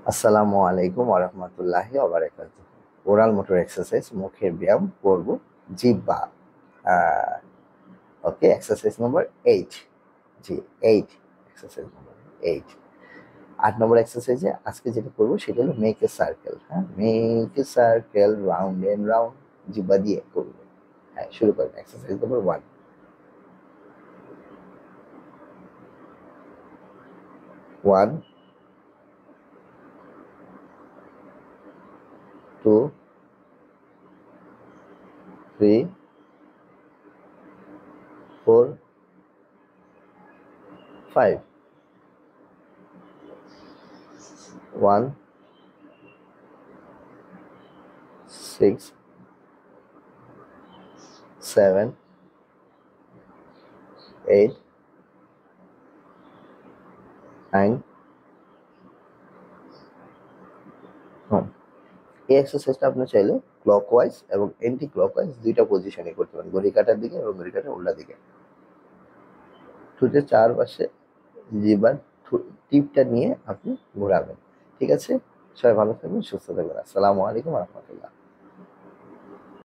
আসসালামু আলাইকুম ওরহমতুল্লাহি ওবারাকাতুহ। ওরাল মোটর এক্সারসাইজ, মুখের ব্যায়াম করব, জিহ্বা। ওকে, এক্সারসাইজ নম্বর 8। জি, 8, এক্সারসাইজ নম্বর 8। 8 নম্বর এক্সারসাইজে আজকে যেটা করবো সেটা হলো মেক এ সার্কেল। হ্যাঁ, make a circle round and round, জিহ্বা দিয়ে করবো। হ্যাঁ, শুরু করেন। এক্সারসাইজ নম্বর 1। 1, 2, 3, 4, 5। 1, 6, 7, 8, 9, এই এক্সারসাইজটা আপনি চাইলে ক্লকওয়াইজ এবং এন্টি ক্লকওয়াইজ দুইটা পজিশনে করতে পারেন, ঘড়ি কাঁটার দিকে এবং ঘড়ি কাঁটার উল্টা দিকে। ঠোঁটের চারপাশে জিহ্বার টিপটা নিয়ে আপনি ঘোরাবেন। ঠিক আছে, সবাই ভালো থাকবেন, সুস্থ থাকবেন। আসসালামু আলাইকুম রহমতুল্লাহ।